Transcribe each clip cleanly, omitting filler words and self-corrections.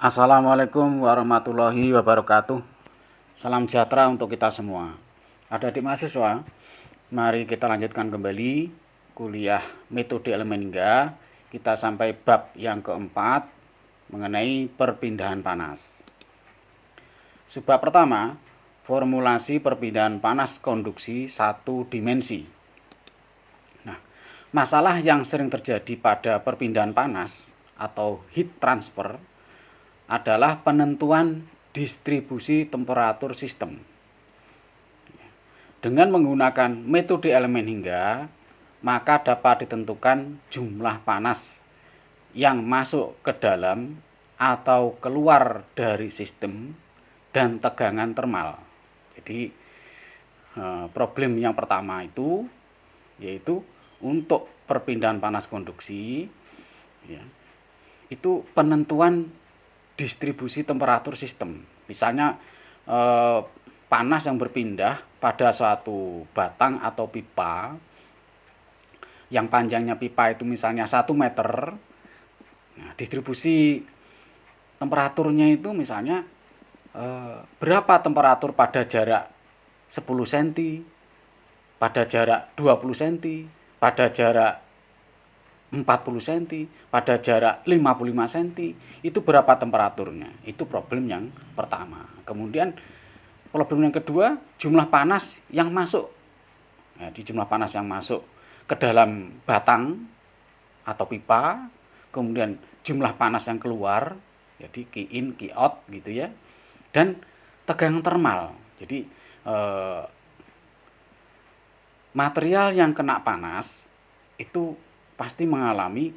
Assalamualaikum warahmatullahi wabarakatuh. Salam sejahtera untuk kita semua. Adik-adik mahasiswa, mari kita lanjutkan kembali kuliah metode elemen hingga. Kita sampai bab yang keempat mengenai perpindahan panas. Subbab pertama, formulasi perpindahan panas konduksi satu dimensi. Nah, masalah yang sering terjadi pada perpindahan panas atau heat transfer adalah penentuan distribusi temperatur sistem. Dengan menggunakan metode elemen hingga, maka dapat ditentukan jumlah panas yang masuk ke dalam atau keluar dari sistem dan tegangan termal. Jadi problem yang pertama itu yaitu untuk perpindahan panas konduksi, ya, itu penentuan distribusi temperatur sistem. Misalnya panas yang berpindah pada suatu batang atau pipa yang panjangnya pipa itu misalnya 1 meter. Nah, distribusi temperaturnya itu misalnya berapa temperatur pada jarak 10 cm, pada jarak 20 cm, pada jarak 40 cm, pada jarak 55 cm, itu berapa temperaturnya. Itu problem yang pertama. Kemudian problem yang kedua, jumlah panas yang masuk. Nah, di jumlah panas yang masuk ke dalam batang atau pipa, kemudian jumlah panas yang keluar, jadi Q in, Q out gitu ya. Dan tegangan termal. Jadi material yang kena panas itu pasti mengalami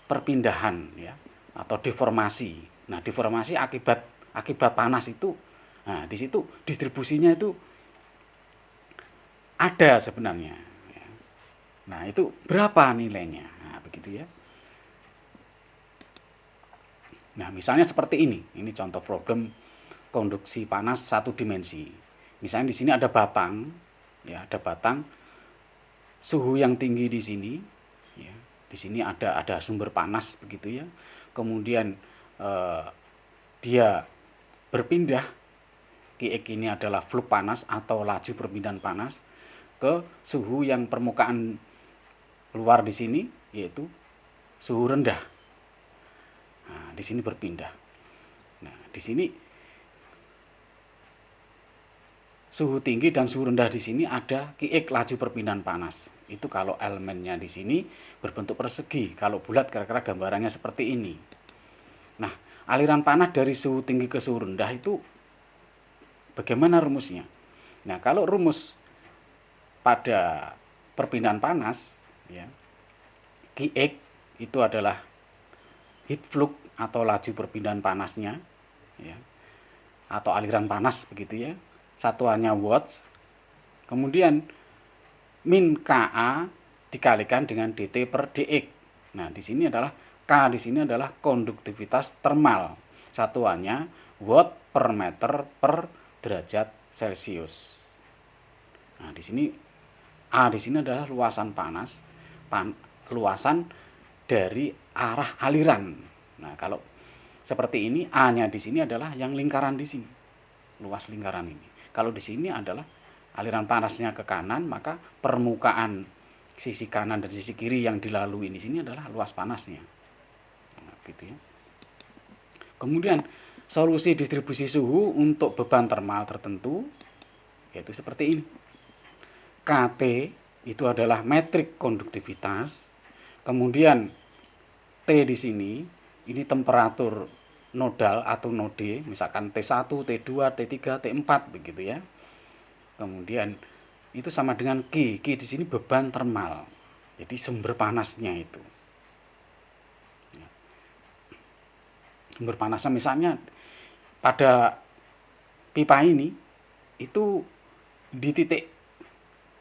perpindahan ya atau deformasi. Nah, deformasi akibat panas itu, nah di situ distribusinya itu ada sebenarnya. Nah, itu berapa nilainya? Nah, begitu ya. Nah, misalnya seperti ini. Ini contoh problem konduksi panas satu dimensi. Misalnya di sini ada batang, ya, ada batang. Suhu yang tinggi di sini, ya, di sini ada sumber panas begitu ya. Kemudian dia berpindah, Qx ini adalah flux panas atau laju perpindahan panas ke suhu yang permukaan luar di sini, yaitu suhu rendah. Nah, di sini berpindah. Nah, di sini suhu tinggi dan suhu rendah di sini ada Qx laju perpindahan panas. Itu kalau elemennya di sini berbentuk persegi. Kalau bulat kira-kira gambarannya seperti ini. Nah, aliran panas dari suhu tinggi ke suhu rendah itu bagaimana rumusnya? Nah, kalau rumus pada perpindahan panas, ya, Qx itu adalah heat flux atau laju perpindahan panasnya, ya, atau aliran panas begitu ya. Satuannya watts. Kemudian min Ka dikalikan dengan dt per dx. Nah, di sini adalah K di sini adalah konduktivitas termal. Satuannya watt per meter per derajat Celcius. Nah, di sini A di sini adalah luasan panas, luasan dari arah aliran. Nah, kalau seperti ini A-nya di sini adalah yang lingkaran di sini. Luas lingkaran ini. Kalau di sini adalah aliran panasnya ke kanan, maka permukaan sisi kanan dan sisi kiri yang dilalui di sini adalah luas panasnya. Nah, gitu ya. Kemudian solusi distribusi suhu untuk beban termal tertentu yaitu seperti ini. KT itu adalah metrik konduktivitas. Kemudian T di sini ini temperatur nodal atau node, misalkan T1, T2, T3, T4 begitu ya. Kemudian itu sama dengan Q. Q di sini beban termal. Jadi sumber panasnya itu. Sumber panasnya misalnya pada pipa ini itu di titik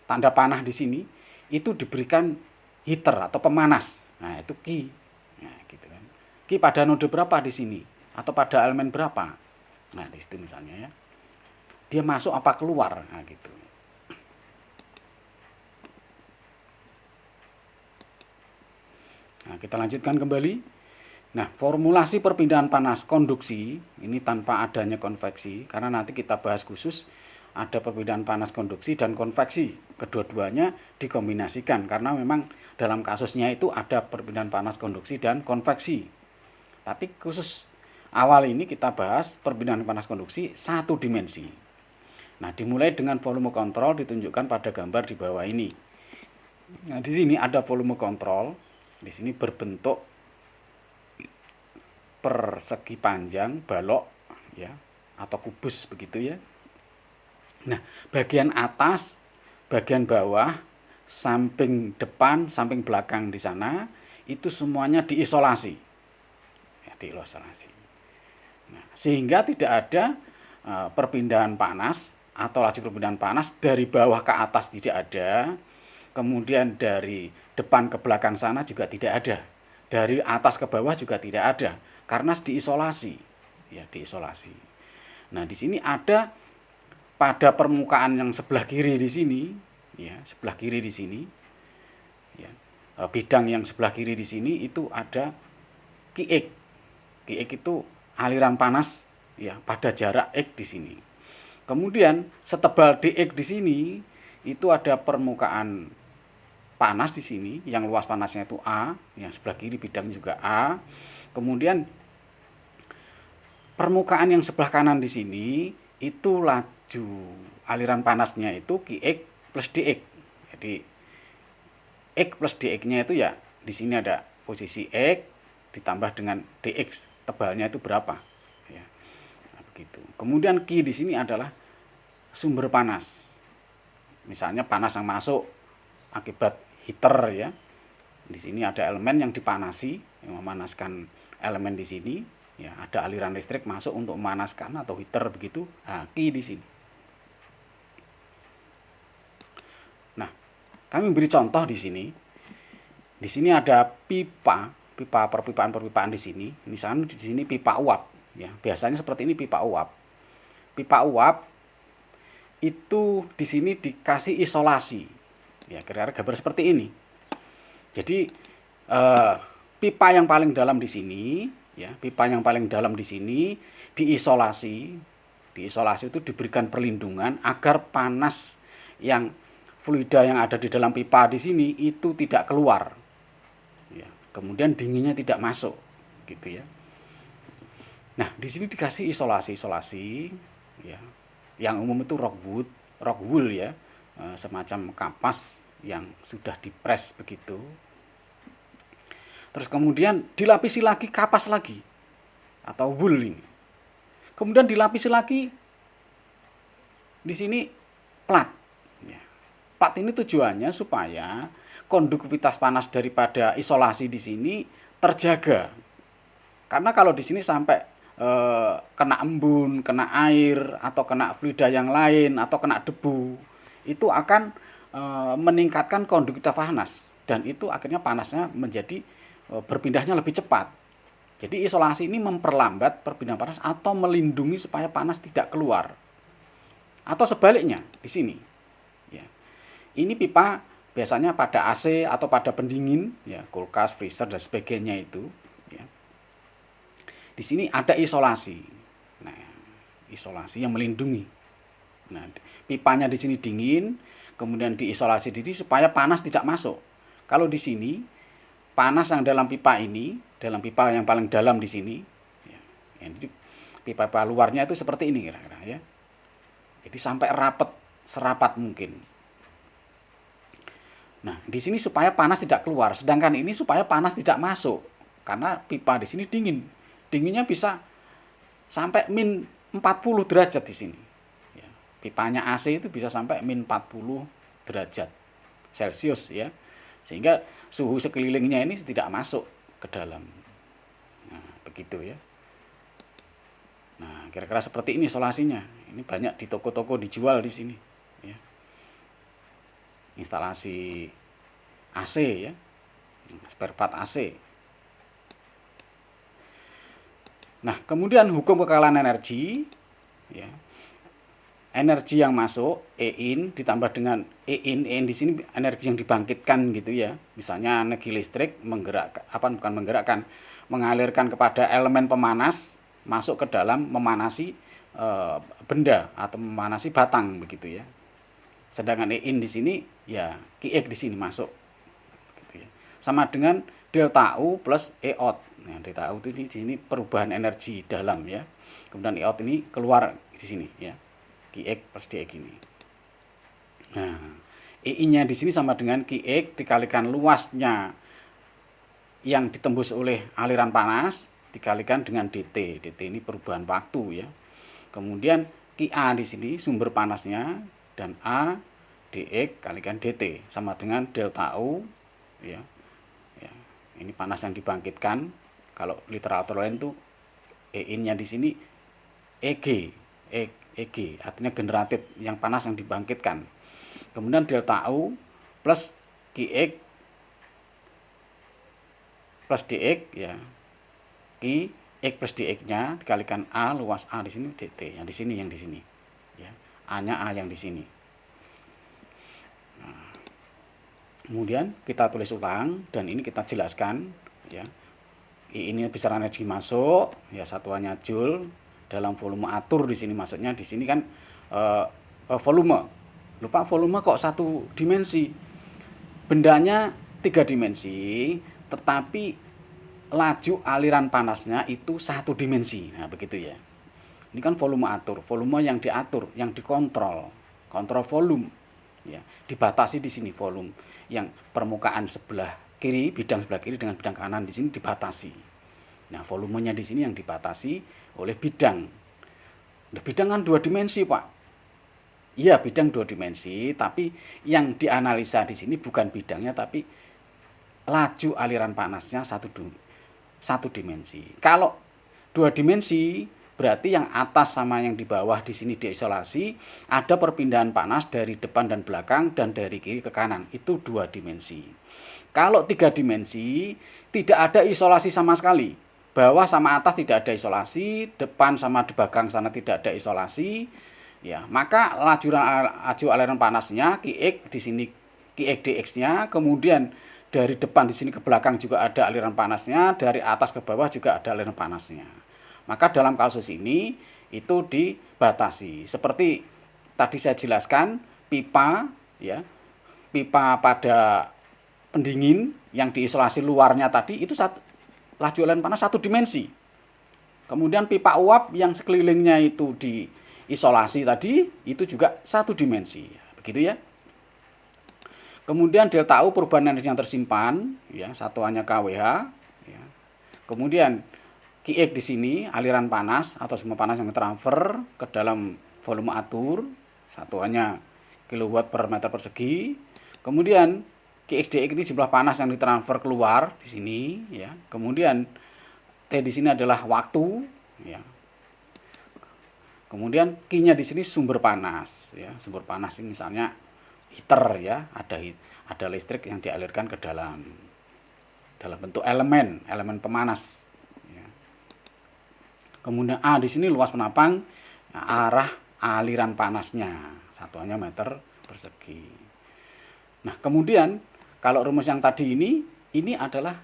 tanda panah di sini itu diberikan heater atau pemanas. Nah, itu Q. Nah, gitu kan. Q pada node berapa di sini atau pada elemen berapa? Nah, di situ misalnya ya. Dia masuk apa keluar? Nah, gitu. Nah, kita lanjutkan kembali. Nah, formulasi perpindahan panas konduksi ini tanpa adanya konveksi, karena nanti kita bahas khusus ada perpindahan panas konduksi dan konveksi. Kedua-duanya dikombinasikan karena memang dalam kasusnya itu ada perpindahan panas konduksi dan konveksi. Tapi khusus awal ini kita bahas perpindahan panas konduksi satu dimensi. Nah, dimulai dengan volume kontrol ditunjukkan pada gambar di bawah ini. Nah, di sini ada volume kontrol. Di sini berbentuk persegi panjang balok ya atau kubus begitu ya. Nah, bagian atas, bagian bawah, samping depan, samping belakang di sana itu semuanya diisolasi. Ya, diisolasi. Nah, sehingga tidak ada perpindahan panas atau laju perpindahan panas dari bawah ke atas tidak ada. Kemudian dari depan ke belakang sana juga tidak ada. Dari atas ke bawah juga tidak ada karena diisolasi. Ya, diisolasi. Nah, di sini ada pada permukaan yang sebelah kiri di sini, ya, sebelah kiri di sini. Ya, bidang yang sebelah kiri di sini itu ada Qx. Qx itu aliran panas ya pada jarak X di sini. Kemudian setebal dx di sini itu ada permukaan panas di sini yang luas panasnya itu A, yang sebelah kiri bidang juga A. Kemudian permukaan yang sebelah kanan di sini itu laju aliran panasnya itu Qx plus dx. Jadi X plus dx-nya itu ya di sini ada posisi X ditambah dengan dx, tebalnya itu berapa ya. Nah, begitu. Kemudian Q di sini adalah sumber panas. Misalnya panas yang masuk akibat heater ya. Di sini ada elemen yang dipanasi, yang memanaskan elemen di sini. Ya, ada aliran listrik masuk untuk memanaskan atau heater begitu. Nah, Q di sini. Nah, kami beri contoh di sini. Di sini ada pipa perpipaan di sini. Misalnya di sini pipa uap. Ya, biasanya seperti ini pipa uap. Pipa uap itu di sini dikasih isolasi. Ya, kira-kira gambar seperti ini. Jadi pipa yang paling dalam di sini, ya, pipa yang paling dalam di sini diisolasi. Diisolasi itu diberikan perlindungan agar panas yang fluida yang ada di dalam pipa di sini itu tidak keluar. Ya, kemudian dinginnya tidak masuk, gitu ya. Nah, di sini dikasih isolasi, ya. Yang umum itu rock wool ya, semacam kapas yang sudah dipres begitu. Terus kemudian dilapisi lagi kapas lagi atau wool ini. Kemudian dilapisi lagi di sini plat. Ya. Plat ini tujuannya supaya konduktivitas panas daripada isolasi di sini terjaga. Karena kalau di sini sampai kena embun, kena air, atau kena fluida yang lain, atau kena debu, itu akan meningkatkan konduktivitas panas. Dan itu akhirnya panasnya menjadi berpindahnya lebih cepat. Jadi isolasi ini memperlambat perpindahan panas atau melindungi supaya panas tidak keluar. Atau sebaliknya di sini. Ya. Ini pipa biasanya pada AC atau pada pendingin, ya, kulkas, freezer dan sebagainya itu. Ya. Di sini ada isolasi. Nah, isolasi yang melindungi. Nah, pipanya di sini dingin, kemudian diisolasi di sini supaya panas tidak masuk. Kalau di sini panas yang dalam pipa ini, dalam pipa yang paling dalam di sini, ya, jadi pipa luarnya itu seperti ini kira-kira ya. Jadi sampai rapat, serapat mungkin. Nah, di sini supaya panas tidak keluar, sedangkan ini supaya panas tidak masuk. Karena pipa di sini dingin. Dinginnya bisa sampai min 40 derajat di sini. Ya, pipanya AC itu bisa sampai min 40 derajat Celcius ya. Sehingga suhu sekelilingnya ini tidak masuk ke dalam. Nah, begitu ya. Nah, kira-kira seperti ini isolasinya. Ini banyak di toko-toko dijual di sini. Ya. Instalasi AC ya, spare part AC. Nah, kemudian hukum kekalahan energi, ya. energi yang masuk E in ditambah dengan E in di sini energi yang dibangkitkan gitu ya. Misalnya energi listrik mengalirkan kepada elemen pemanas masuk ke dalam memanasi benda atau memanasi batang begitu ya. Sedangkan E in di sini ya Qx di sini masuk gitu ya. Sama dengan delta U plus E out. Nah, delta U itu di sini perubahan energi dalam ya. Kemudian E out ini keluar di sini ya. Qx plus Dx ini. Nah, I-nya di sini sama dengan Qx dikalikan luasnya yang ditembus oleh aliran panas dikalikan dengan dt. dt ini perubahan waktu ya. Kemudian Qa di sini sumber panasnya dan A dx kalikan dt sama dengan delta U ya. Ya. Ini panas yang dibangkitkan. Kalau literatur lain tuh E-nya di sini Eg. Eg artinya generated yang panas yang dibangkitkan. Kemudian delta U plus Qx plus dx ya. Qx plus dx-nya dikalikan A luas A di sini dt yang di sini ya. A-nya A yang di sini. Nah, kemudian kita tulis ulang dan ini kita jelaskan ya. Ini besaran energi masuk ya satuannya joule dalam volume atur di sini maksudnya di sini kan volume. Lupa volume kok satu dimensi. Bendanya 3 dimensi, tetapi laju aliran panasnya itu satu dimensi. Nah, begitu ya. Ini kan volume atur, volume yang diatur, yang dikontrol, kontrol volume. Ya, dibatasi di sini volume yang permukaan sebelah kiri, bidang sebelah kiri dengan bidang kanan di sini dibatasi. Nah, volumenya di sini yang dibatasi oleh bidang. Nah, bidang kan 2 dimensi, Pak. Iya, bidang 2 dimensi, tapi yang dianalisa di sini bukan bidangnya, tapi laju aliran panasnya satu dimensi. Kalau 2 dimensi, berarti yang atas sama yang di bawah di sini diisolasi, ada perpindahan panas dari depan dan belakang dan dari kiri ke kanan. Itu 2 dimensi. Kalau 3 dimensi, tidak ada isolasi sama sekali. Bawah sama atas tidak ada isolasi, depan sama di belakang sana tidak ada isolasi. Ya, maka laju aliran panasnya Qx di sini Qx dx-nya, kemudian dari depan di sini ke belakang juga ada aliran panasnya, dari atas ke bawah juga ada aliran panasnya. Maka dalam kasus ini itu dibatasi. Seperti tadi saya jelaskan, pipa ya. Pipa pada pendingin yang diisolasi luarnya tadi itu laju aliran panas 1 dimensi. Kemudian pipa uap yang sekelilingnya itu diisolasi tadi itu juga 1 dimensi. Begitu ya. Kemudian delta U perubahan energi yang tersimpan ya, satuannya kWh ya. Kemudian Qx di sini aliran panas atau sumber panas yang transfer ke dalam volume atur, satuannya kilowatt per meter persegi. Kemudian Qx dx ini jumlah panas yang ditransfer keluar di sini ya. Kemudian T di sini adalah waktu ya. Kemudian Q-nya di sini sumber panas ya. Sumber panas ini misalnya heater ya, ada listrik yang dialirkan ke dalam bentuk elemen pemanas ya. Kemudian A di sini luas penapang, arah aliran panasnya, satuannya meter persegi. Nah, kemudian kalau rumus yang tadi ini adalah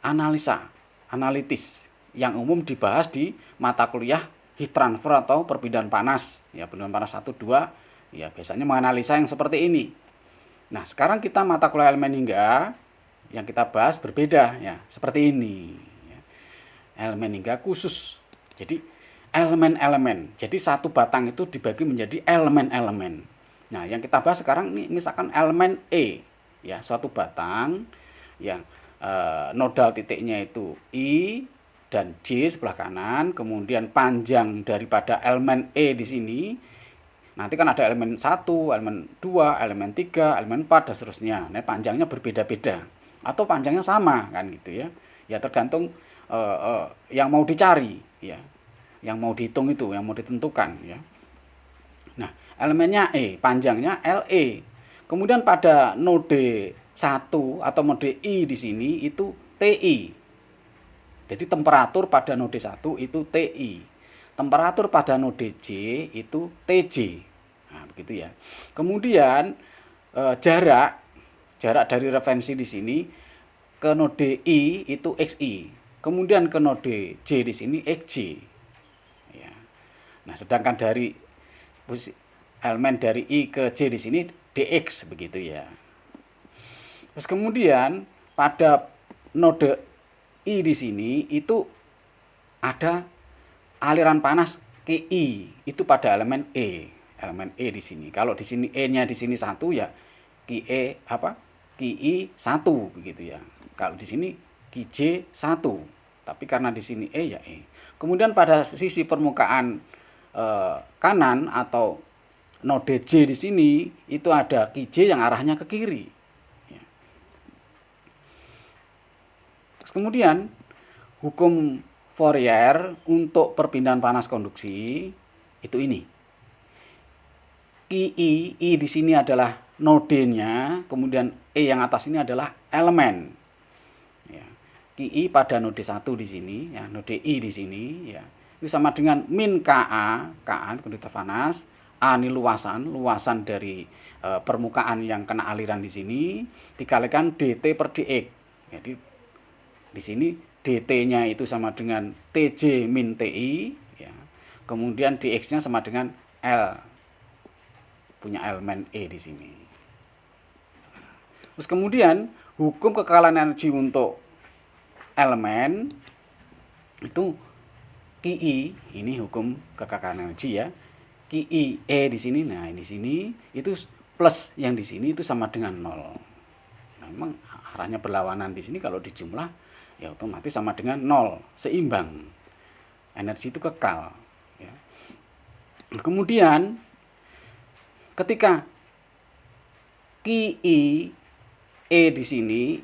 analitis yang umum dibahas di mata kuliah heat transfer atau perpindahan panas. Ya, perpindahan panas 1 2 ya biasanya menganalisa yang seperti ini. Nah, sekarang kita mata kuliah elemen hingga yang kita bahas berbeda ya, seperti ini. Ya. Elemen hingga khusus. Jadi elemen-elemen. Jadi satu batang itu dibagi menjadi elemen-elemen. Nah, yang kita bahas sekarang ini misalkan elemen E. Ya, suatu batang yang nodal titiknya itu I dan J sebelah kanan, kemudian panjang daripada elemen E di sini. Nanti kan ada elemen 1, elemen 2, elemen 3, elemen 4 dan seterusnya. Nah, panjangnya berbeda-beda atau panjangnya sama kan gitu ya. Ya tergantung yang mau dicari ya. Yang mau dihitung itu, yang mau ditentukan ya. Nah, elemennya E, panjangnya LE. Kemudian pada node 1 atau node I di sini itu TI. Jadi temperatur pada node 1 itu TI. temperatur pada node J itu Tj. Nah, begitu ya. Kemudian jarak dari referensi di sini ke node I itu Xi. Kemudian ke node J di sini Xj. Ya. Nah, sedangkan dari elemen dari I ke J di sini Dx begitu ya. Terus kemudian pada node I di sini itu ada aliran panas Ki itu pada elemen E. Elemen E di sini. Kalau di sini E-nya di sini 1 ya Ki I 1 begitu ya. Kalau di sini Kj 1. Tapi karena di sini E ya E. Kemudian pada sisi permukaan kanan atau node J di sini itu ada Kj yang arahnya ke kiri. Ya. Terus kemudian hukum Fourier untuk perpindahan panas konduksi itu ini. I di sini adalah nodenya, kemudian E yang atas ini adalah elemen. Ya. Ki pada node 1 di sini, ya, node I di sini, ya. Itu sama dengan min Ka konduktör panas, A ini luasan dari permukaan yang kena aliran di sini dikalikan dt per dx. Jadi di sini dt-nya itu sama dengan Tj min Ti, ya. Kemudian dx-nya sama dengan L, punya elemen E di sini. Terus kemudian hukum kekalahan energi untuk elemen itu Ki, ini hukum kekalahan energi ya. Ki E di sini, nah ini sini itu plus yang di sini itu sama dengan 0. Nah, memang arahnya berlawanan di sini kalau dijumlah ya otomatis sama dengan 0, seimbang. Energi itu kekal. Ya. Kemudian ketika Ki E di sini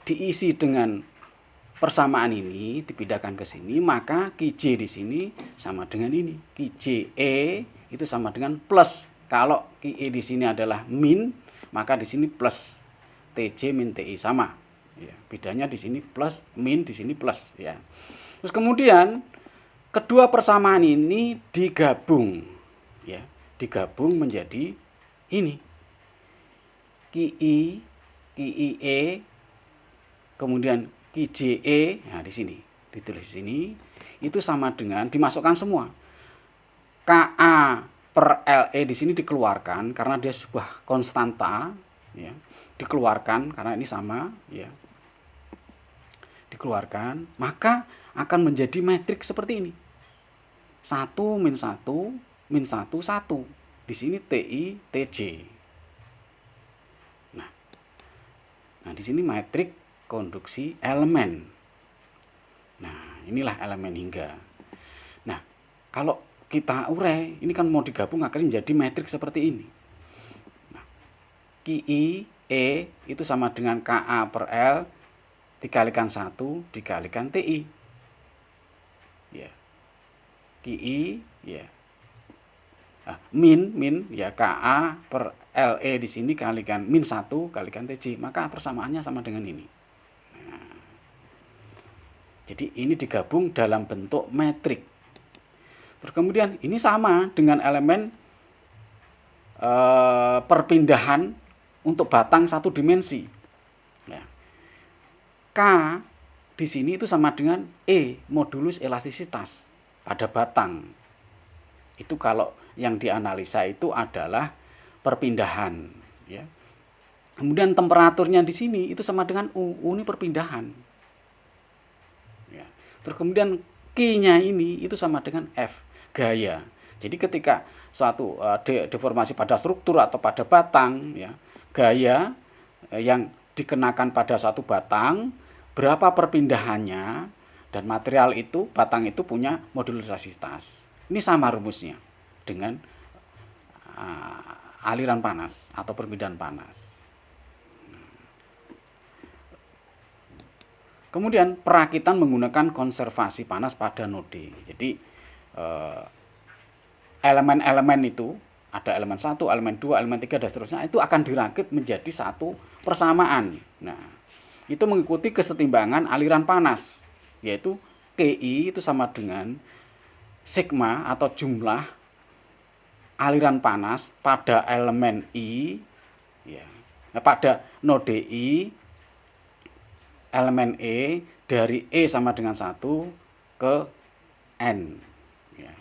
diisi dengan persamaan ini dipindahkan ke sini, maka Kj di sini sama dengan ini. Kj E itu sama dengan plus. Kalau Ki E di sini adalah min, maka di sini plus. Tj min Ti sama. Ya, bedanya di sini plus, min di sini plus ya. Terus kemudian kedua persamaan ini digabung ya, digabung menjadi ini. Ki E kemudian Kje, nah di sini ditulis di sini itu sama dengan dimasukkan semua. Ka per Le di sini dikeluarkan karena dia sebuah konstanta ya. Dikeluarkan karena ini sama ya. Dikeluarkan, maka akan menjadi metrik seperti ini. 1 min 1 min 1 1. Di sini Ti Tj. Nah, di sini metrik konduksi elemen. Nah, inilah elemen hingga. Nah, kalau kita urai, ini kan mau digabung akhirnya menjadi metrik seperti ini. Nah, Ki E itu sama dengan Ka per L dikalikan 1 dikalikan Ti. Ya. Ki ya. Min ya Ka per Le di sini kalikan min 1 kalikan Tj, maka persamaannya sama dengan ini. Nah, jadi ini digabung dalam bentuk metrik. Terus kemudian ini sama dengan elemen perpindahan untuk batang satu dimensi. Ya. K di sini itu sama dengan E modulus elastisitas pada batang. Itu kalau yang dianalisa itu adalah perpindahan ya. Kemudian temperaturnya di sini itu sama dengan U ini perpindahan. Ya. Terus kemudian Q-nya ini itu sama dengan F, gaya. Jadi ketika suatu deformasi pada struktur atau pada batang ya, gaya yang dikenakan pada suatu batang, berapa perpindahannya, dan material itu, batang itu punya modulus elastisitas. Ini sama rumusnya dengan aliran panas atau perpindahan panas. Kemudian perakitan menggunakan konservasi panas pada node. Jadi elemen-elemen itu ada elemen 1, elemen 2, elemen 3 dan seterusnya itu akan dirakit menjadi satu persamaan. Nah, itu mengikuti kesetimbangan aliran panas, yaitu Ki itu sama dengan sigma atau jumlah aliran panas pada elemen I, ya, pada node I elemen E dari E sama dengan 1 ke N, ya,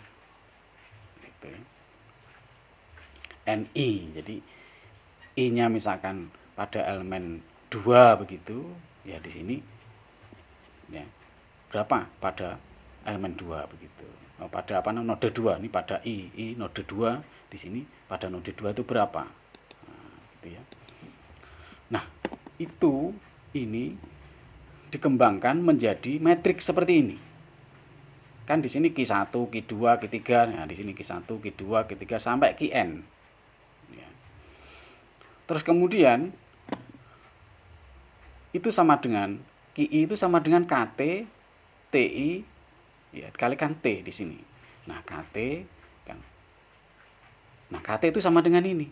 gitu. NI. Jadi I-nya misalkan pada elemen 2 begitu, ya di sini ya berapa pada elemen 2 begitu. Pada apa namanya, node 2 ini pada I node 2 di sini pada node 2 itu berapa? Nah, gitu ya. Nah, itu ini dikembangkan menjadi metrik seperti ini. Kan di sini Q1, Q2, Q3, nah di sini Q1, Q2, Q3 sampai Qn. Ya. Terus kemudian itu sama dengan QI itu sama dengan KT TI, ya dikalikan T di sini. Nah, KT kan. Nah, KT itu sama dengan ini.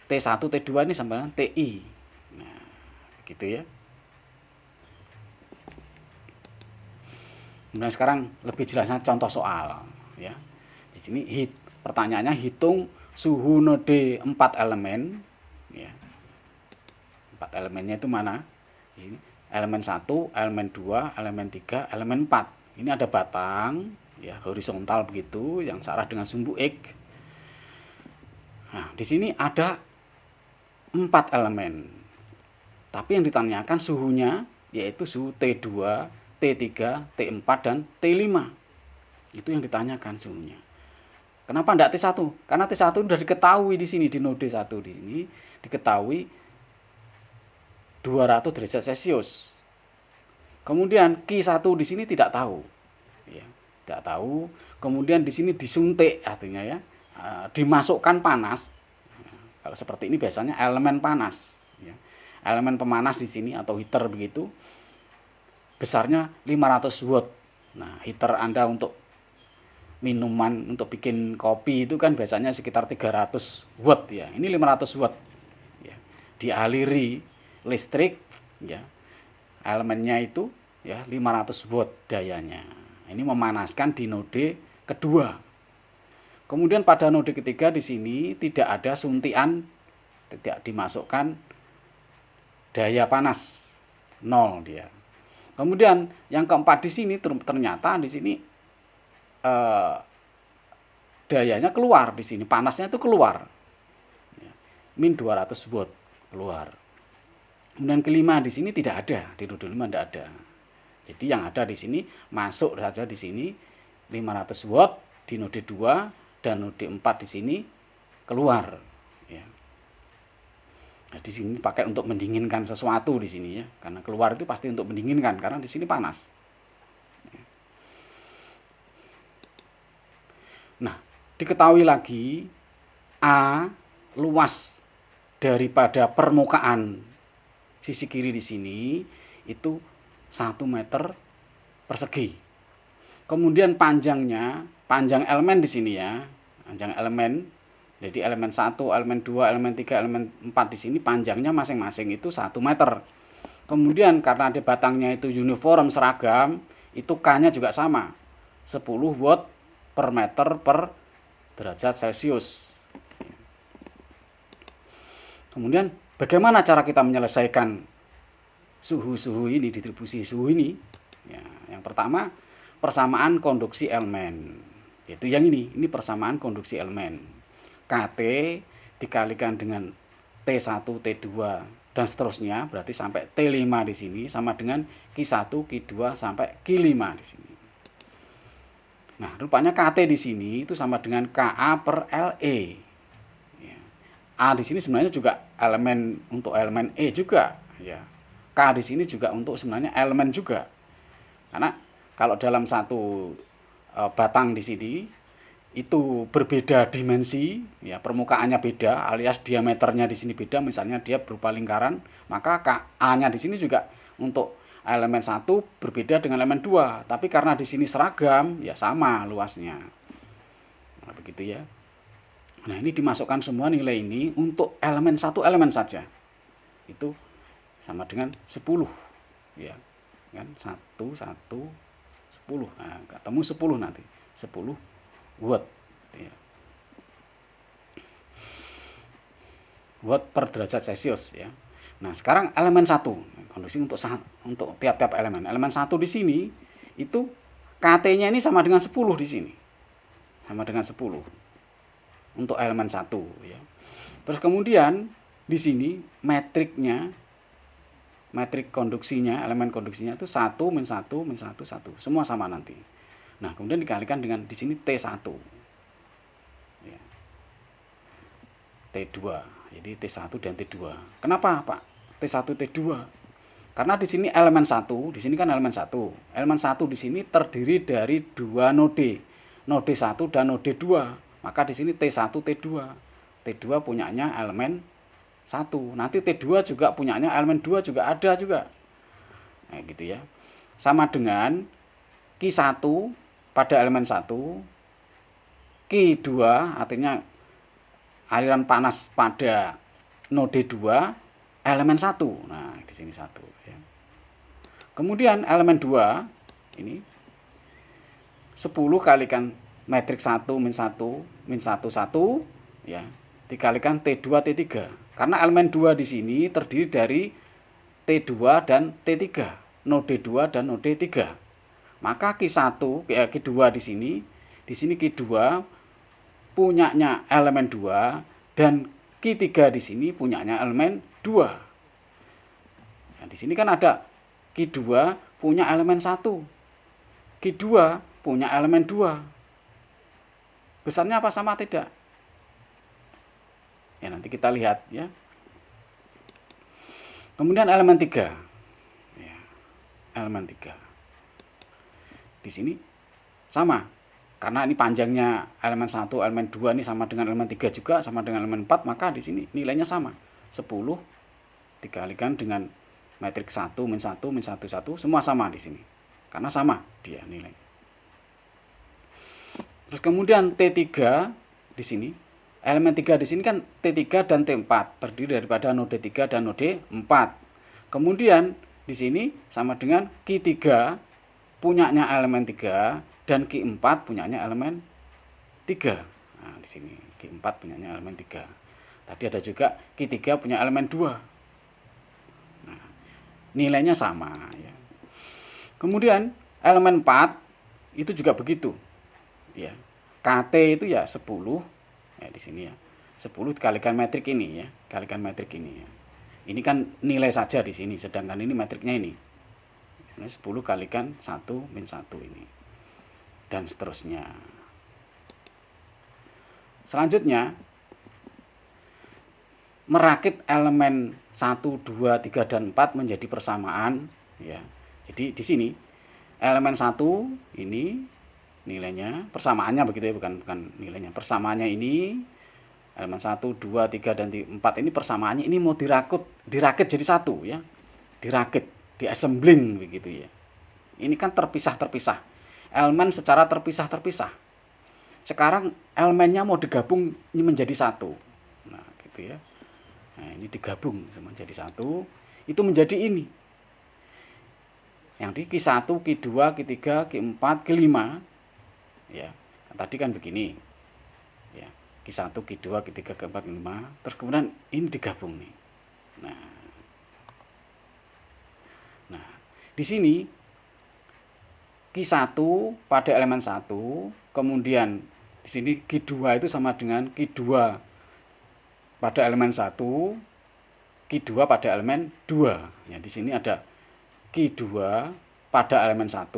T1, T2 ini sama dengan TI. Nah, gitu ya. Nah, sekarang lebih jelasnya contoh soal, ya. Di sini pertanyaannya hitung suhu node 4 elemen, ya. 4 elemennya itu mana? Di sini elemen 1, elemen 2, elemen 3, elemen 4. Ini ada batang, ya, horizontal begitu yang searah dengan sumbu X. Nah, di sini ada 4 elemen. Tapi yang ditanyakan suhunya yaitu suhu T2, T3, T4 dan T5. Itu yang ditanyakan suhunya. Kenapa enggak T1? Karena T1 sudah diketahui di sini di node 1 di sini diketahui 200 derajat Celcius. Kemudian Q1 di sini tidak tahu. Ya, tidak tahu. Kemudian di sini disuntik artinya ya, dimasukkan panas. Kalau seperti ini biasanya elemen panas, ya. Elemen pemanas di sini atau heater begitu besarnya 500 watt. Nah, heater Anda untuk minuman untuk bikin kopi itu kan biasanya sekitar 300 watt ya. Ini 500 watt. Ya. Dialiri listrik, ya. Elemennya itu ya 500 watt dayanya. Ini memanaskan di node kedua. Kemudian pada node ketiga di sini tidak ada suntikan, tidak dimasukkan daya panas, 0 dia. Kemudian yang keempat di sini ternyata di sini dayanya keluar di sini, panasnya itu keluar. Ya, min 200 watt keluar. Kemudian kelima di sini tidak ada, di node 5 tidak ada. Jadi yang ada di sini masuk saja di sini 500 watt di node 2 dan node 4 di sini keluar, ya. Nah, di sini pakai untuk mendinginkan sesuatu di sini ya, karena keluar itu pasti untuk mendinginkan karena di sini panas. Nah, diketahui lagi A luas daripada permukaan sisi kiri di sini itu 1 meter persegi. Kemudian panjang elemen di sini ya, panjang elemen. Jadi elemen 1, elemen 2, elemen 3, elemen 4 di sini panjangnya masing-masing itu 1 meter. Kemudian karena ada batangnya itu uniform seragam, itu K-nya juga sama. 10 watt per meter per derajat Celcius. Kemudian bagaimana cara kita menyelesaikan suhu-suhu ini, distribusi suhu ini? Ya, yang pertama persamaan konduksi elemen. Yaitu yang ini persamaan konduksi elemen. KT dikalikan dengan T1, T2 dan seterusnya, berarti sampai T5 di sini sama dengan Q1, Q2 sampai Q5 di sini. Nah, rupanya KT di sini itu sama dengan KA per LE. Ya. A di sini sebenarnya juga elemen untuk elemen E juga, ya. K di sini juga untuk sebenarnya elemen juga. Karena kalau dalam satu batang di sini itu berbeda dimensi, ya, permukaannya beda alias diameternya di sini beda, misalnya dia berupa lingkaran, maka A-nya di sini juga untuk elemen 1 berbeda dengan elemen 2, tapi karena di sini seragam, ya sama luasnya. Nah, begitu ya. Nah, ini dimasukkan semua nilai ini untuk elemen 1 elemen saja. Itu sama dengan 10, ya. Kan 1 1 10. Nah, ketemu 10 nanti. 10 watt ya. Watt per derajat Celcius ya. Nah, sekarang elemen 1. Kondisi untuk tiap-tiap elemen. Elemen 1 di sini itu KT-nya ini sama dengan 10 di sini. Sama dengan 10 untuk elemen 1 ya. Terus kemudian di sini metrik konduksinya, elemen konduksinya itu 1 min 1 min 1 1. Semua sama nanti. Nah, kemudian dikalikan dengan di sini T1. Ya. T2. Jadi T1 dan T2. Kenapa, Pak? T1 T2. Karena di sini elemen 1, di sini kan elemen 1. Elemen 1 di sini terdiri dari 2 node. Node 1 dan node 2. Maka di sini T1 T2. T2 punyanya elemen 1. Nanti T2 juga punyanya elemen 2 juga ada juga. Nah, gitu ya. Sama dengan Q1 pada elemen 1, Q2 artinya aliran panas pada node 2 elemen 1. Nah, di sini 1 ya. Kemudian elemen 2 ini 10 kalikan metrik 1 min 1 min 1 1 ya, dikalikan T2 T3. Karena elemen 2 di sini terdiri dari T2 dan T3, node 2 dan node 3. Maka Q1, Q2 di sini Q2 punyanya elemen 2 dan Q3 di sini punyanya elemen 2. Nah, di sini kan ada Q2 punya elemen 1. Q2 punya elemen 2. Besarnya apa sama tidak? Ya, nanti kita lihat ya. Kemudian elemen 3. Ya, elemen 3. Di sini sama. Karena ini panjangnya elemen 1, elemen 2 ini sama dengan elemen 3 juga, sama dengan elemen 4, maka di sini nilainya sama. 10 dikalikan dengan metrik 1 min 1 min 1 1, semua sama di sini. Karena sama dia nilai. Terus kemudian T3 di sini, elemen 3 di sini kan T3 dan T4, terdiri daripada node 3 dan node 4. Kemudian di sini sama dengan Q3 punyanya elemen 3 dan Q4 punyanya elemen 3. Nah, di sini Q4 punyanya elemen 3. Tadi ada juga Q3 punya elemen 2. Nah, nilainya sama ya. Kemudian elemen 4 itu juga begitu. Ya. KT itu ya 10 ya di sini ya. 10 dikalikan metrik ini ya, kalikan metrik ini ya. Ini kan nilai saja di sini, sedangkan ini metriknya ini. 10 kalikan 1 min 1 ini. Dan seterusnya. Selanjutnya merakit elemen 1, 2, 3 dan 4 menjadi persamaan ya. Jadi di sini elemen 1 ini nilainya, persamaannya begitu ya, bukan nilainya. Persamaannya ini elemen 1, 2, 3 dan 4 ini persamaannya ini mau dirakit jadi satu ya. Dirakit, diassembling begitu ya. Ini kan terpisah-terpisah. Elemen secara terpisah-terpisah. Sekarang elemennya mau digabung ini menjadi satu. Nah, gitu ya. Nah, ini digabung menjadi satu, itu menjadi ini. Yang di Q1, Q2, Q3, Q4, Q5 ya. Tadi kan begini. Ya, Q1, Q2, Q3, Q4, Q5, terus kemudian ini digabung nih. Nah, di sini Q1 pada elemen 1, kemudian di sini Q2 itu sama dengan Q2 pada elemen 1, Q2 pada elemen 2. Ya, di sini ada Q2 pada elemen 1,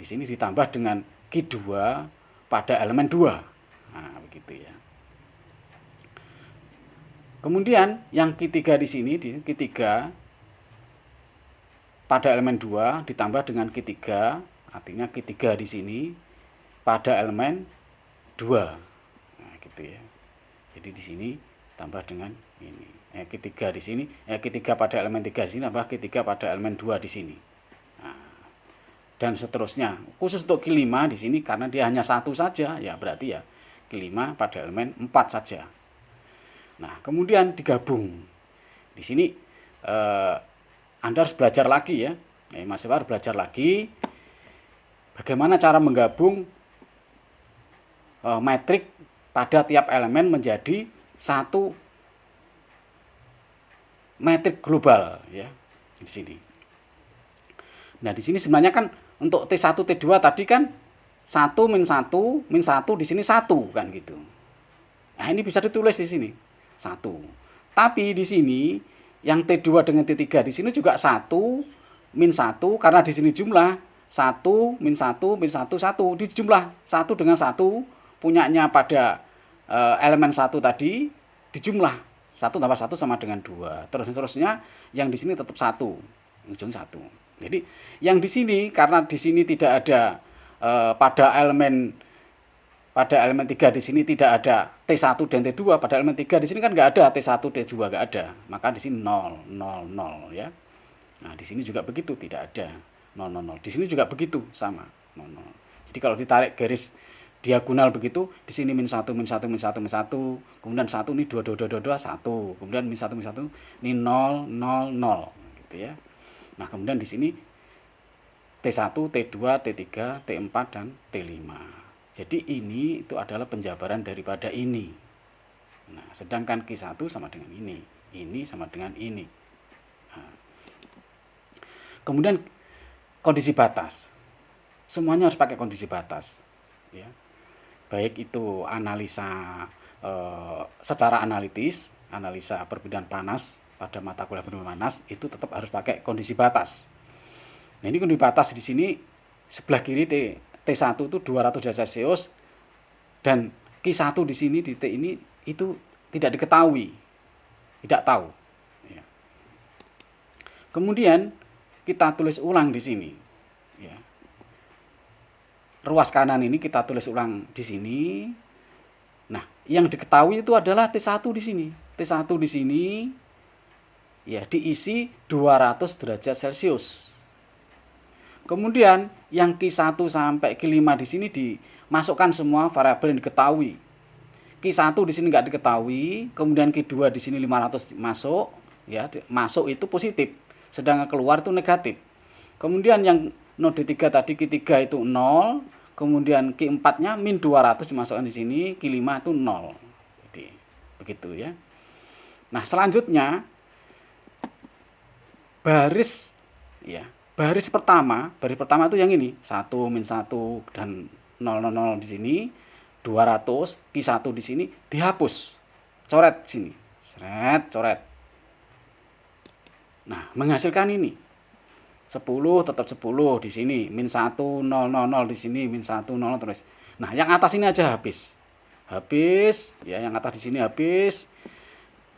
di sini ditambah dengan Q2 pada elemen 2. Nah, begitu ya. Kemudian yang Q3 di sini, Q3 pada elemen 2 ditambah dengan Q3, artinya Q3 di sini pada elemen 2. Nah, gitu ya. Jadi di sini tambah dengan ini. Q3 di sini, Q3 pada elemen 3 di sini tambah Q3 pada elemen 2 di sini. Nah, dan seterusnya. Khusus untuk Q5 di sini karena dia hanya satu saja, ya berarti ya Q5 pada elemen 4 saja. Nah, kemudian digabung. Di sini Anda harus belajar lagi ya. Mas Iwar belajar lagi. bagaimana cara menggabung metrik pada tiap elemen menjadi satu metrik global ya di sini. Nah, di sini sebenarnya kan untuk T1 T2 tadi kan 1 min 1 min 1 di sini 1 kan gitu. Nah, ini bisa ditulis di sini 1. Tapi di sini yang T2 dengan T3 di sini juga 1 min 1 karena di sini jumlah 1 min 1 min 1 1 di jumlah 1 dengan 1 punyanya pada elemen 1 tadi dijumlah 1 tambah 1 sama dengan 2. Terus seterusnya yang di sini tetap 1, ujung 1. Jadi yang di sini karena di sini tidak ada pada elemen 3 di sini tidak ada T1 dan T2, pada elemen 3 di sini kan nggak ada T1 T2 nggak ada. Maka di sini 0 0 0 ya. Nah, di sini juga begitu, tidak ada 0 0 0. Di sini juga begitu sama 0 0. Jadi kalau ditarik garis diagonal begitu, di sini min 1 min 1 min 1 min 1, kemudian 1 ini 2 2 2 2 2 1, kemudian min 1 ini 0 0 0 gitu ya. Nah, kemudian di sini T1, T2, T3, T4 dan T5. Jadi ini itu adalah penjabaran daripada ini. Nah, sedangkan Q1 sama dengan ini sama dengan ini. Nah, kemudian kondisi batas. Semuanya harus pakai kondisi batas ya. Baik itu analisa secara analitis, analisa perpindahan panas pada mata kuliah perpindahan panas itu tetap harus pakai kondisi batas. Nah, ini kondisi batas di sini sebelah kiri T1 itu 200 derajat Celcius dan Q1 di sini di T ini itu tidak diketahui, tidak tahu. Ya. Kemudian kita tulis ulang di sini. Ya. Ruas kanan ini kita tulis ulang di sini. Nah, yang diketahui itu adalah T1 di sini. T1 di sini ya diisi 200 derajat Celcius. Kemudian yang Q1 sampai Q5 di sini dimasukkan semua variabel yang diketahui. Q1 di sini nggak diketahui, kemudian Q2 di sini 500 masuk, ya masuk itu positif, sedangkan keluar itu negatif. Kemudian yang node 3 tadi Q3 itu 0, kemudian Q4-nya min 200 dimasukkan di sini, Q5 itu 0. Jadi begitu ya. Nah, selanjutnya baris ya. Baris pertama itu yang ini, 1 min 1 dan 0 0 0 di sini, 200, Q1 di sini dihapus. Coret sini. Seret, coret. Nah, menghasilkan ini. 10 tetap 10 di sini, min 1 0 0 0 di sini, min 1 0 terus. Nah, yang atas ini aja habis. Habis, ya yang atas di sini habis.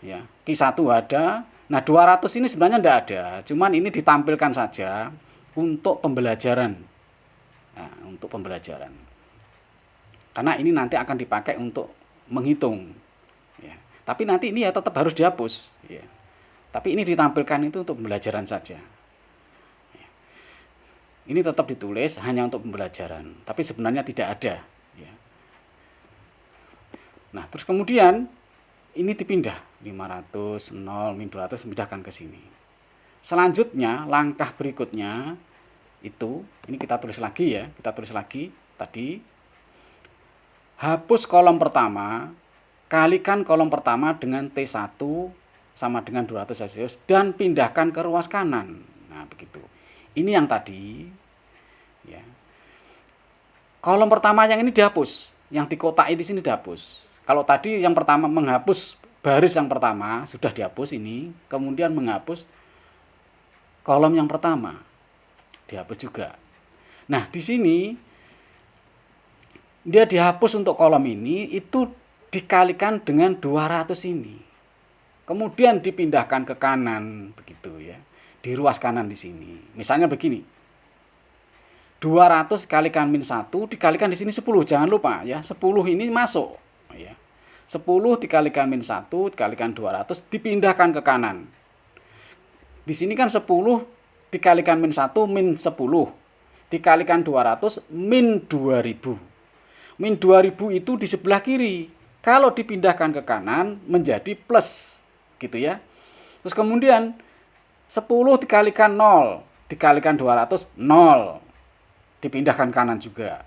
Ya, Q1 ada. Nah, 200 ini sebenarnya tidak ada, cuman ini ditampilkan saja untuk pembelajaran. Nah, untuk pembelajaran. Karena ini nanti akan dipakai untuk menghitung. Ya. Tapi nanti ini ya tetap harus dihapus. Ya. Tapi ini ditampilkan itu untuk pembelajaran saja. Ya. Ini tetap ditulis hanya untuk pembelajaran, tapi sebenarnya tidak ada. Ya. Nah, terus kemudian ini dipindah 500, 0, min 200 pindahkan ke sini. Selanjutnya langkah berikutnya itu ini kita tulis lagi ya, kita tulis lagi tadi hapus kolom pertama, kalikan kolom pertama dengan T1 sama dengan 200 Celcius dan pindahkan ke ruas kanan. Nah, begitu. Ini yang tadi ya. Kolom pertama yang ini dihapus, yang dikotai di sini dihapus. Kalau tadi yang pertama menghapus baris yang pertama sudah dihapus ini, kemudian menghapus kolom yang pertama dihapus juga. Nah, di sini dia dihapus untuk kolom ini itu dikalikan dengan 200 ini. Kemudian dipindahkan ke kanan begitu ya. Di ruas kanan di sini. Misalnya begini. 200 kalikan min 1 dikalikan di sini 10. Jangan lupa ya, 10 ini masuk ya. 10 dikalikan min 1 dikalikan 200 dipindahkan ke kanan. Di sini kan 10 dikalikan min 1 min 10 dikalikan 200 min 2000. Min 2000 itu di sebelah kiri. Kalau dipindahkan ke kanan menjadi plus gitu ya. Terus kemudian 10 dikalikan 0 dikalikan 200 0. dipindahkan kanan juga.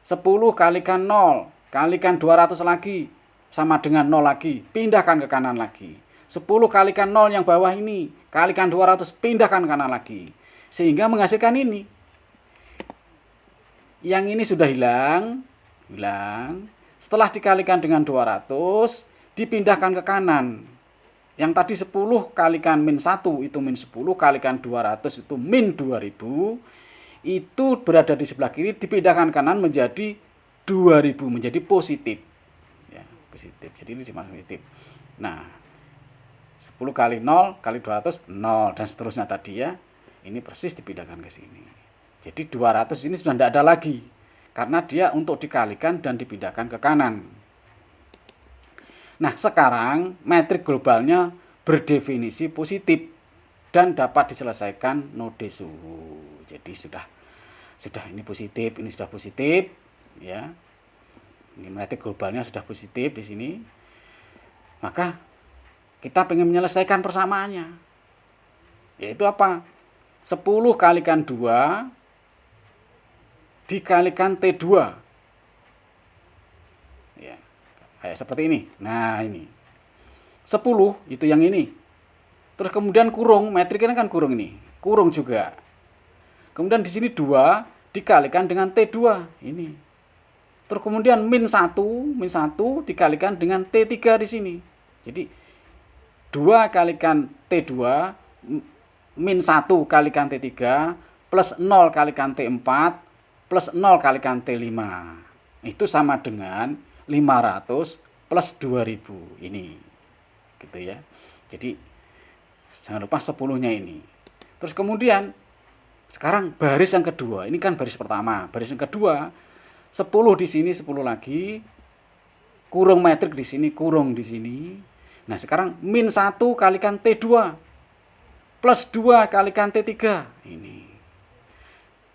10 kalikan 0, kalikan 200 lagi, sama dengan 0 lagi, pindahkan ke kanan lagi. 10 kalikan 0 yang bawah ini, kalikan 200, pindahkan kanan lagi. Sehingga menghasilkan ini. Yang ini sudah hilang. Setelah dikalikan dengan 200, dipindahkan ke kanan. Yang tadi 10 kalikan min 1 itu min 10, kalikan 200 itu min 2000. Itu berada di sebelah kiri, dipindahkan kanan menjadi 2000, menjadi positif. Ya, positif. Jadi ini dimaksud positif. Nah, 10 kali 0 kali 200, 0 dan seterusnya tadi ya. Ini persis dipindahkan ke sini. Jadi 200 ini sudah tidak ada lagi. Karena dia untuk dikalikan dan dipindahkan ke kanan. Nah, sekarang metrik globalnya berdefinisi positif dan dapat diselesaikan node suhu. Jadi sudah ini positif, ini sudah positif ya. Ini metrik globalnya sudah positif di sini. Maka kita ingin menyelesaikan persamaannya. Yaitu apa? 10 kalikan 2 dikalikan T2. Ya, kayak seperti ini. Nah, ini. 10 itu yang ini. Terus kemudian kurung, metriknya kan kurung ini. Kurung juga. Kemudian di sini 2 dikalikan dengan T2. Ini. Terus kemudian min 1 dikalikan dengan T3 di sini. Jadi 2 kalikan T2 min 1 kalikan T3 plus 0 kalikan T4 plus 0 kalikan T5. Itu sama dengan 500 plus 2000 ini. Gitu ya. Jadi jangan lupa 10-nya ini. Terus kemudian sekarang baris yang kedua. Ini kan baris pertama. Baris yang kedua 10 di sini, 10 lagi. Kurung metrik di sini, kurung di sini. Nah, sekarang min 1 kalikan T2 plus 2 kalikan T3. Ini.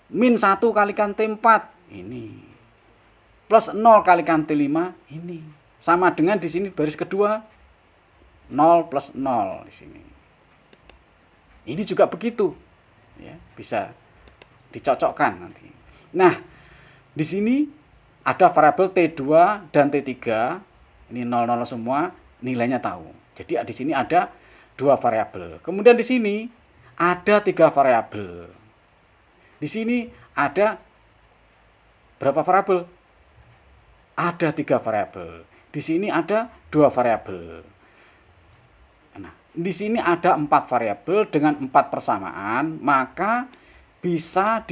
Min 1 kalikan T4. Ini. Plus 0 kalikan T5. Ini. Sama dengan di sini baris kedua. 0 plus 0 di sini. Ini juga begitu. Ya, bisa dicocokkan nanti. Nah, di sini ada variabel T2 dan T3. Ini 0 semua, nilainya tahu. Jadi di sini ada 2 variabel. Kemudian di sini ada 3 variabel. Di sini ada berapa variabel? Ada 3 variabel. Di sini ada 2 variabel. Nah, di sini ada 4 variabel dengan 4 persamaan, maka bisa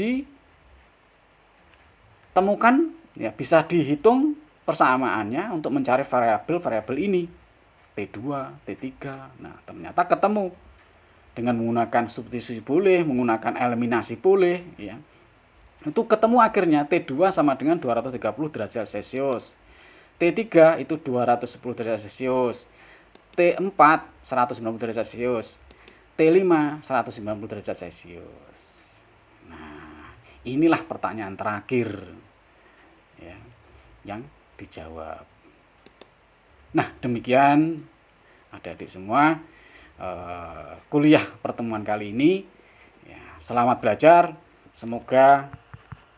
ditemukan ya, bisa dihitung persamaannya untuk mencari variabel-variabel ini. T2, T3. Nah, ternyata ketemu. Dengan menggunakan substitusi boleh, menggunakan eliminasi boleh ya. Itu ketemu akhirnya T2 sama dengan 230 derajat Celcius. T3 itu 210 derajat Celcius. T4 190 derajat Celcius. T5 190 derajat Celcius. Nah, inilah pertanyaan terakhir ya, yang dijawab. Nah, demikian adik-adik semua kuliah pertemuan kali ini. Ya, selamat belajar, semoga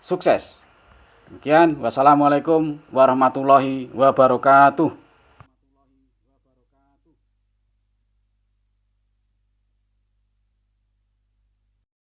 sukses. Demikian, wassalamualaikum warahmatullahi wabarakatuh.